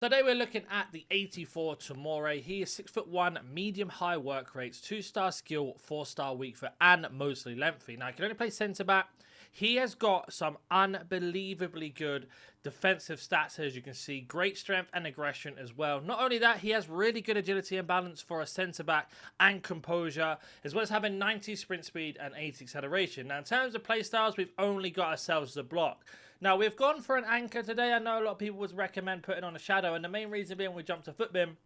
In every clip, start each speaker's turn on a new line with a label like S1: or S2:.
S1: Today we're looking at the 84 Tomori. He is 6'1", medium-high work rates, 2-star skill, 4-star weak foot, and mostly lengthy. Now, he can only play centre-back. He has got some unbelievably good defensive stats, as you can see. Great strength and aggression as well. Not only that, he has really good agility and balance for a centre-back and composure, as well as having 90 sprint speed and 80 acceleration. Now, in terms of play styles, we've only got ourselves the block. Now, we've gone for an anchor today. I know a lot of people would recommend putting on a shadow, and the main reason being we jumped to footbin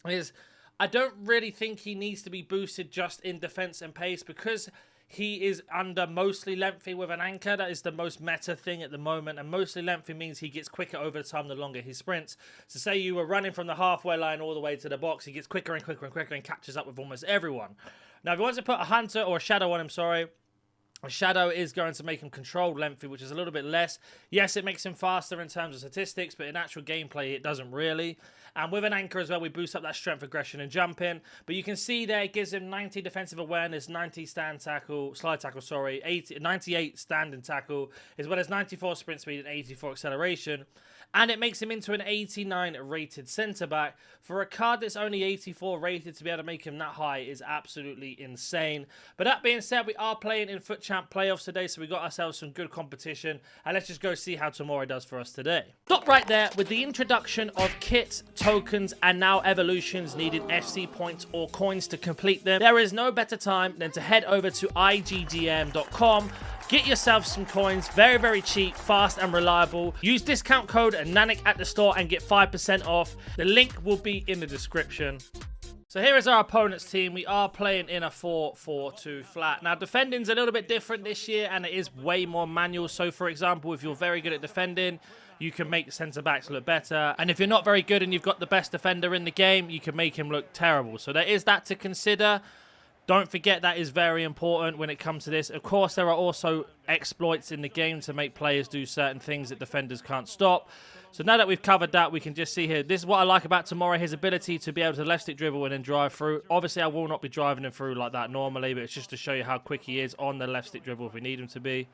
S1: is I don't really think he needs to be boosted just in defense and pace because he is under mostly lengthy with an anchor. That is the most meta thing at the moment, and mostly lengthy means he gets quicker over the time the longer he sprints. So say you were running from the halfway line all the way to the box, he gets quicker and quicker and quicker and catches up with almost everyone. Now, if you want to put a hunter or a shadow on him, a shadow is going to make him controlled lengthy, which is a little bit less. Yes, it makes him faster in terms of statistics, but in actual gameplay, it doesn't really. And with an anchor as well, we boost up that strength, aggression, and jumping. But you can see there, it gives him 90 defensive awareness, 90 slide tackle, 98 standing tackle, as well as 94 sprint speed and 84 acceleration. And it makes him into an 89 rated centre-back. For a card that's only 84 rated, to be able to make him that high is absolutely insane. But that being said, we are playing in Foot Champ playoffs today, so we got ourselves some good competition. And let's just go see how Tomori does for us today. Stop right there. With the introduction of kits, tokens, and now evolutions needed FC points or coins to complete them, there is no better time than to head over to iggdm.com. Get yourself some coins, very, very cheap, fast and reliable. Use discount code NANIC at the store and get 5% off. The link will be in the description. So here is our opponent's team. We are playing in a 4-4-2 flat. Now, defending's a little bit different this year, and it is way more manual. So, for example, if you're very good at defending, you can make centre-backs look better. And if you're not very good and you've got the best defender in the game, you can make him look terrible. So there is that to consider. Don't forget that is very important when it comes to this. Of course, there are also exploits in the game to make players do certain things that defenders can't stop. So now that we've covered that, we can just see here. This is what I like about Tomori, his ability to be able to left stick dribble and then drive through. Obviously, I will not be driving him through like that normally, but it's just to show you how quick he is on the left stick dribble if we need him to be.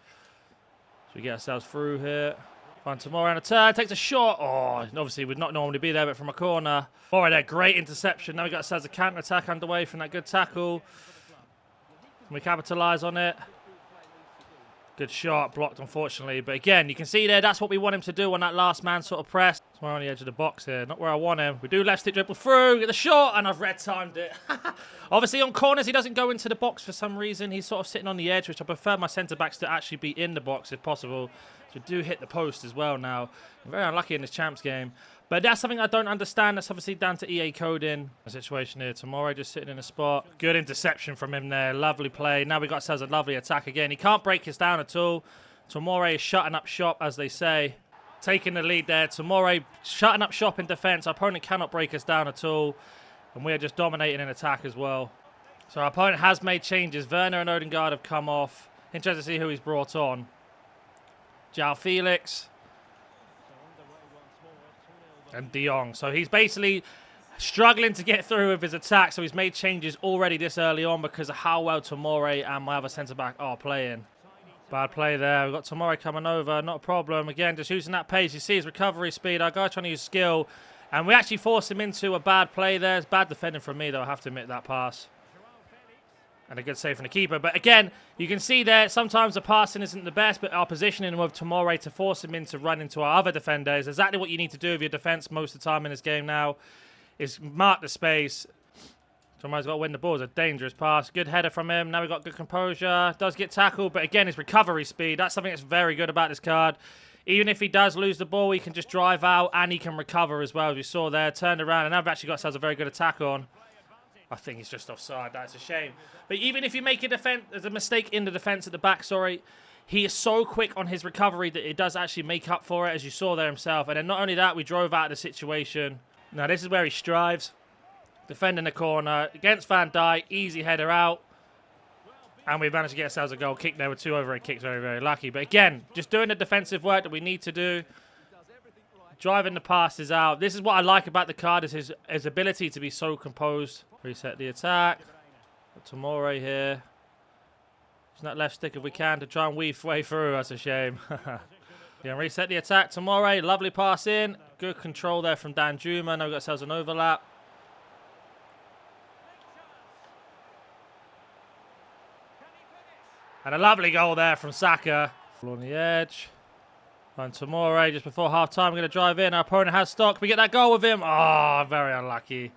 S1: So we get ourselves through here. Find Tomori on a turn, takes a shot. Oh, obviously would not normally be there, but from a corner. All right, there, great interception. Now we got ourselves a counter-attack underway from that good tackle. Can we capitalise on it? Good shot, blocked unfortunately. But again, you can see there, that's what we want him to do on that last man sort of press. We're on the edge of the box here, not where I want him. We do left stick dribble through, get the shot, and I've red timed it. Obviously on corners, he doesn't go into the box for some reason. He's sort of sitting on the edge, which I prefer my centre-backs to actually be in the box if possible. So we do hit the post as well now. I'm very unlucky in this champs game. But that's something I don't understand. That's obviously down to EA coding. The situation here. Tomori just sitting in a spot. Good interception from him there. Lovely play. Now we got ourselves a lovely attack again. He can't break us down at all. Tomori is shutting up shop, as they say. Taking the lead there. Tomori shutting up shop in defense. Our opponent cannot break us down at all. And we are just dominating in attack as well. So our opponent has made changes. Werner and Odegaard have come off. Interested to see who he's brought on. João Felix. And De Jong. So he's basically struggling to get through with his attack. So he's made changes already this early on because of how well Tomori and my other centre-back are playing. Bad play there. We've got Tomori coming over. Not a problem. Again, just using that pace. You see his recovery speed. Our guy trying to use skill. And we actually forced him into a bad play there. It's bad defending from me, though. I have to admit that pass. And a good save from the keeper. But again, you can see there, sometimes the passing isn't the best, but our positioning with Tomori to force him in to run into our other defender is exactly what you need to do with your defense most of the time in this game now, is mark the space. Tomori's got to win the ball. It's a dangerous pass. Good header from him. Now we've got good composure. Does get tackled, but again, his recovery speed. That's something that's very good about this card. Even if he does lose the ball, he can just drive out and he can recover as well, as we saw there. Turned around, and now we've actually got ourselves a very good attack on. I think he's just offside. That's a shame. But even if you make a mistake in the defense at the back, he is so quick on his recovery that it does actually make up for it, as you saw there himself. And then not only that, we drove out of the situation. Now, this is where he strives. Defending the corner against Van Dijk. Easy header out. And we managed to get ourselves a goal kick there with 2 overhead kicks. Very, very lucky. But again, just doing the defensive work that we need to do. Driving the passes out. This is what I like about the card, is his ability to be so composed. Reset the attack. Got Tomori here. Using that left stick if we can to try and weave way through. That's a shame. Yeah, reset the attack. Tomori, lovely pass in. Good control there from Dan Juma. Now we've got ourselves an overlap. And a lovely goal there from Saka. On the edge. And Tomori just before half-time. We're going to drive in. Our opponent has stock. We get that goal with him. Oh, very unlucky.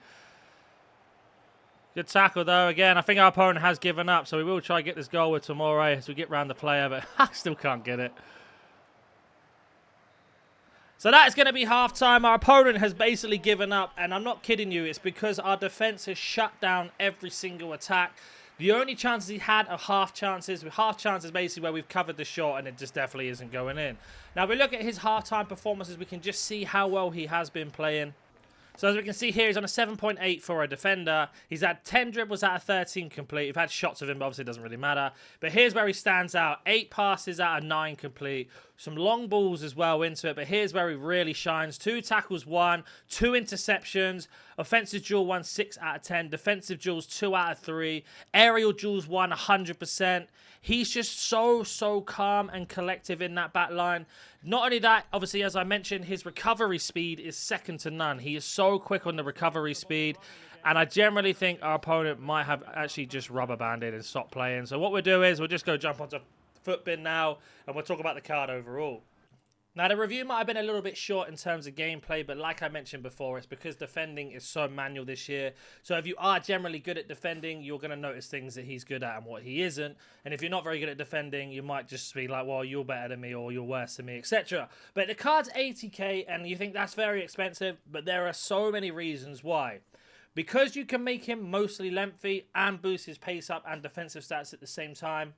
S1: Good tackle, though. Again, I think our opponent has given up, so we will try to get this goal with Tomori as we get round the player, but I still can't get it. So that is going to be half-time. Our opponent has basically given up, and I'm not kidding you. It's because our defense has shut down every single attack. The only chances he had are half chances. Half chances basically where we've covered the shot, and it just definitely isn't going in. Now, if we look at his half-time performances, we can just see how well he has been playing. So as we can see here, he's on a 7.8 for a defender. He's had 10 dribbles out of 13 complete. We've had shots of him, but obviously it doesn't really matter. But here's where he stands out. 8 passes out of 9 complete. Some long balls as well into it, but here's where he really shines. 2 tackles, 1. 2 interceptions. Offensive duel 1, 6 out of 10. Defensive duels 2 out of 3. Aerial duels 1, 100%. He's just so calm and collective in that back line. Not only that, obviously, as I mentioned, his recovery speed is second to none. He is so quick on the recovery speed. And I generally think our opponent might have actually just rubber banded and stopped playing. So what we'll do is we'll just go jump onto Footbin now, and we'll talk about the card overall. Now, the review might have been a little bit short in terms of gameplay, but like I mentioned before, it's because defending is so manual this year. So if you are generally good at defending, you're going to notice things that he's good at and what he isn't. And if you're not very good at defending, you might just be like, well, you're better than me or you're worse than me, etc. But the card's 80k, and you think that's very expensive, but there are so many reasons why. Because you can make him mostly lengthy and boost his pace up and defensive stats at the same time,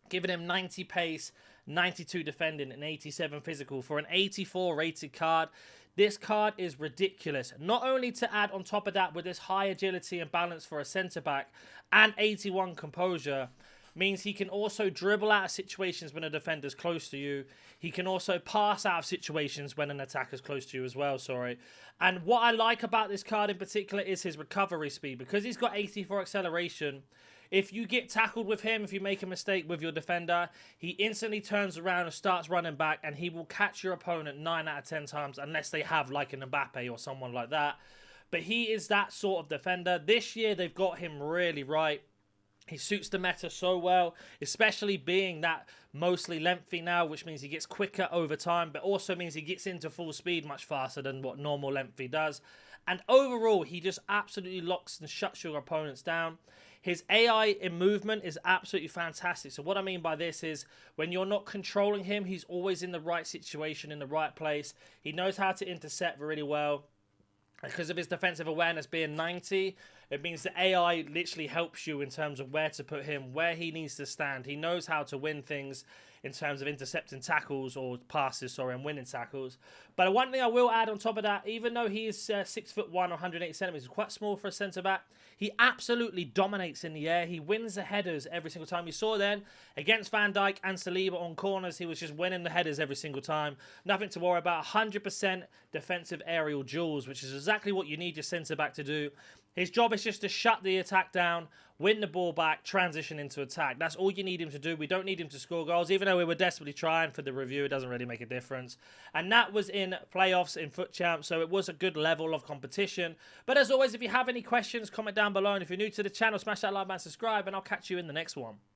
S1: giving him 90 pace, 92 defending, and 87 physical for an 84 rated card. This card is ridiculous. Not only to add on top of that with this high agility and balance for a centre-back and 81 composure, means he can also dribble out of situations when a defender's close to you. He can also pass out of situations when an attacker's close to you as well, And what I like about this card in particular is his recovery speed. Because he's got 84 acceleration, if you get tackled with him, if you make a mistake with your defender, he instantly turns around and starts running back, and he will catch your opponent 9 out of 10 times, unless they have like an Mbappe or someone like that. But he is that sort of defender. This year, they've got him really right. He suits the meta so well, especially being that mostly lengthy now, which means he gets quicker over time, but also means he gets into full speed much faster than what normal lengthy does. And overall, he just absolutely locks and shuts your opponents down. His AI in movement is absolutely fantastic. So what I mean by this is when you're not controlling him, he's always in the right situation, in the right place. He knows how to intercept really well. Because of his defensive awareness being 90, it means the AI literally helps you in terms of where to put him, where he needs to stand. He knows how to win things in terms of intercepting tackles or passes, and winning tackles. But one thing I will add on top of that, even though he is 6'1", 180 centimeters, quite small for a centre-back, he absolutely dominates in the air. He wins the headers every single time. You saw then, against Van Dijk and Saliba on corners, he was just winning the headers every single time. Nothing to worry about. 100% defensive aerial duels, which is exactly what you need your centre-back to do. His job is just to shut the attack down, win the ball back, transition into attack. That's all you need him to do. We don't need him to score goals. Even though we were desperately trying for the review, it doesn't really make a difference. And that was in playoffs in Foot Champ, so it was a good level of competition. But as always, if you have any questions, comment down below. And if you're new to the channel, smash that like button, subscribe, and I'll catch you in the next one.